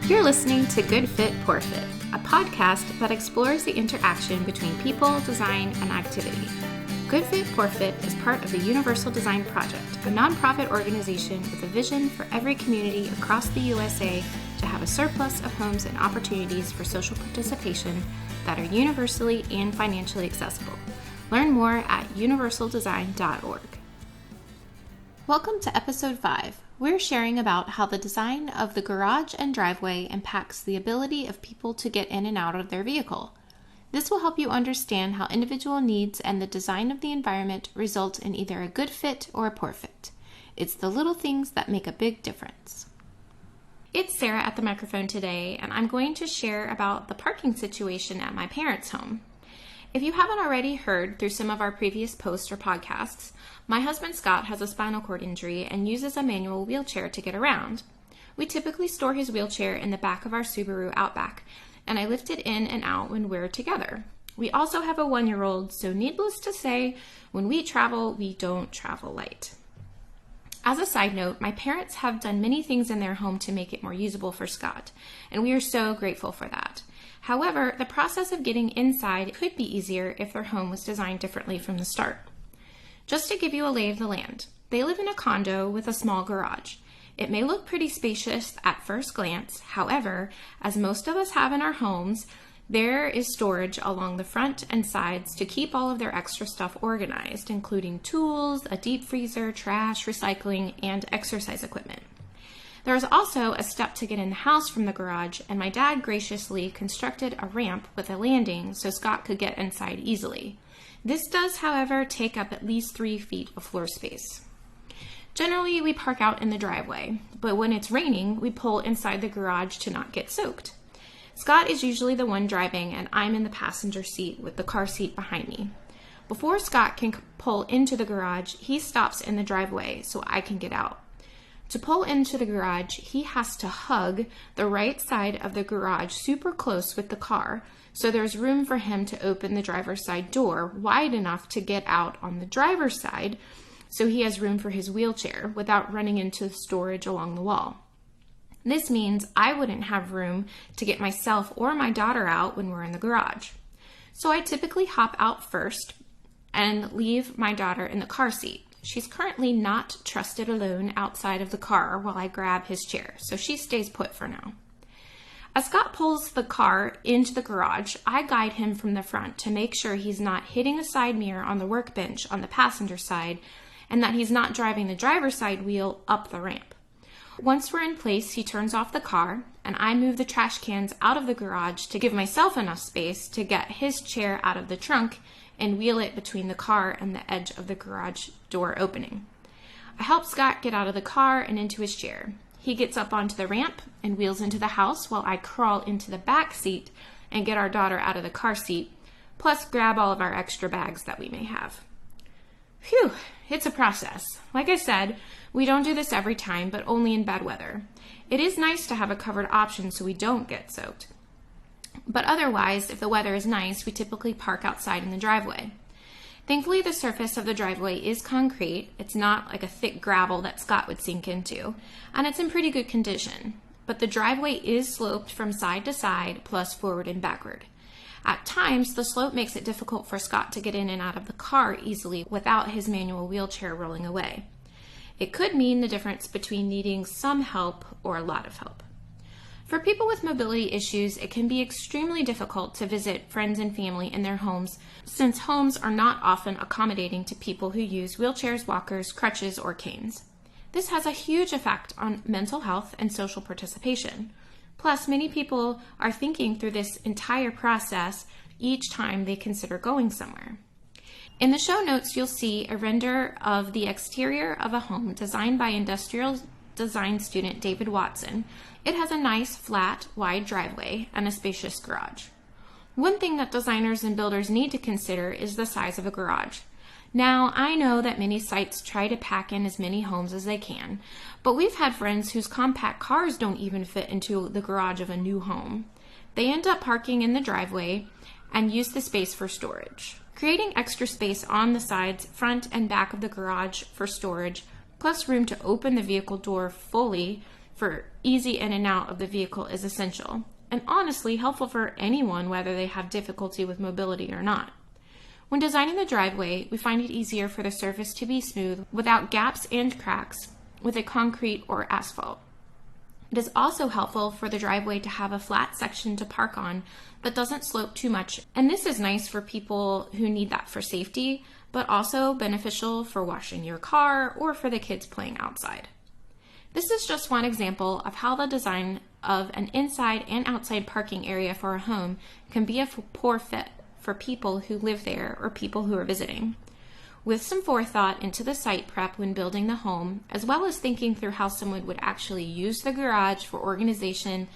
You're listening to Good Fit, Poor Fit, a podcast that explores the interaction between people, design, and activity. Good Fit, Poor Fit is part of the Universal Design Project, a nonprofit organization with a vision for every community across the USA to have a surplus of homes and opportunities for social participation that are universally and financially accessible. Learn more at universaldesign.org. Welcome to episode 5. We're sharing about how the design of the garage and driveway impacts the ability of people to get in and out of their vehicle. This will help you understand how individual needs and the design of the environment result in either a good fit or a poor fit. It's the little things that make a big difference. It's Sarah at the microphone today, and I'm going to share about the parking situation at my parents' home. If you haven't already heard through some of our previous posts or podcasts, my husband Scott has a spinal cord injury and uses a manual wheelchair to get around. We typically store his wheelchair in the back of our Subaru Outback, and I lift it in and out when we're together. We also have a 1-year-old, so needless to say, when we travel, we don't travel light. As a side note, my parents have done many things in their home to make it more usable for Scott, and we are so grateful for that. However, the process of getting inside could be easier if their home was designed differently from the start. Just to give you a lay of the land, they live in a condo with a small garage. It may look pretty spacious at first glance. However, as most of us have in our homes, there is storage along the front and sides to keep all of their extra stuff organized, including tools, a deep freezer, trash, recycling, and exercise equipment. There is also a step to get in the house from the garage, and my dad graciously constructed a ramp with a landing so Scott could get inside easily. This does, however, take up at least 3 feet of floor space. Generally, we park out in the driveway, but when it's raining, we pull inside the garage to not get soaked. Scott is usually the one driving, and I'm in the passenger seat with the car seat behind me. Before Scott can pull into the garage, he stops in the driveway so I can get out. To pull into the garage, he has to hug the right side of the garage super close with the car, so there's room for him to open the driver's side door wide enough to get out on the driver's side, so he has room for his wheelchair without running into storage along the wall. This means I wouldn't have room to get myself or my daughter out when we're in the garage. So I typically hop out first and leave my daughter in the car seat. She's currently not trusted alone outside of the car while I grab his chair, so she stays put for now. As Scott pulls the car into the garage, I guide him from the front to make sure he's not hitting a side mirror on the workbench on the passenger side and that he's not driving the driver's side wheel up the ramp. Once we're in place, he turns off the car, and I move the trash cans out of the garage to give myself enough space to get his chair out of the trunk and wheel it between the car and the edge of the garage door opening. I help Scott get out of the car and into his chair. He gets up onto the ramp and wheels into the house while I crawl into the back seat and get our daughter out of the car seat, plus grab all of our extra bags that we may have. Phew, it's a process. Like I said, we don't do this every time, but only in bad weather. It is nice to have a covered option so we don't get soaked. But otherwise, if the weather is nice, we typically park outside in the driveway. Thankfully, the surface of the driveway is concrete. It's not like a thick gravel that Scott would sink into, and it's in pretty good condition. But the driveway is sloped from side to side, plus forward and backward. At times, the slope makes it difficult for Scott to get in and out of the car easily without his manual wheelchair rolling away. It could mean the difference between needing some help or a lot of help. For people with mobility issues, it can be extremely difficult to visit friends and family in their homes since homes are not often accommodating to people who use wheelchairs, walkers, crutches, or canes. This has a huge effect on mental health and social participation. Plus, many people are thinking through this entire process each time they consider going somewhere. In the show notes, you'll see a render of the exterior of a home designed by industrial design student David Watson. It has a nice, flat, wide driveway and a spacious garage. One thing that designers and builders need to consider is the size of a garage. Now, I know that many sites try to pack in as many homes as they can, but we've had friends whose compact cars don't even fit into the garage of a new home. They end up parking in the driveway and use the space for storage. Creating extra space on the sides, front, and back of the garage for storage, plus room to open the vehicle door fully for easy in and out of the vehicle is essential, and honestly helpful for anyone whether they have difficulty with mobility or not. When designing the driveway, we find it easier for the surface to be smooth without gaps and cracks with a concrete or asphalt. It is also helpful for the driveway to have a flat section to park on that doesn't slope too much, and this is nice for people who need that for safety, but also beneficial for washing your car or for the kids playing outside. This is just one example of how the design of an inside and outside parking area for a home can be a poor fit for people who live there or people who are visiting. With some forethought into the site prep when building the home, as well as thinking through how someone would actually use the garage for organization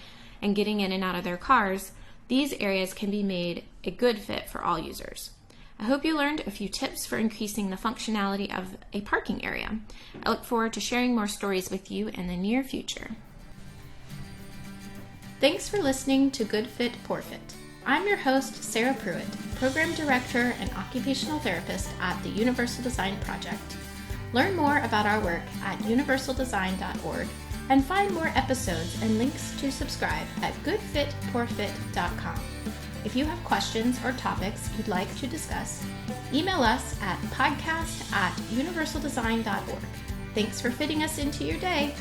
and getting in and out of their cars, these areas can be made a good fit for all users. I hope you learned a few tips for increasing the functionality of a parking area. I look forward to sharing more stories with you in the near future. Thanks for listening to Good Fit, Poor Fit. I'm your host, Sarah Pruitt, Program Director and Occupational Therapist at the Universal Design Project. Learn more about our work at universaldesign.org and find more episodes and links to subscribe at goodfitpoorfit.com. If you have questions or topics you'd like to discuss, email us at podcast@universaldesign.org. Thanks for fitting us into your day.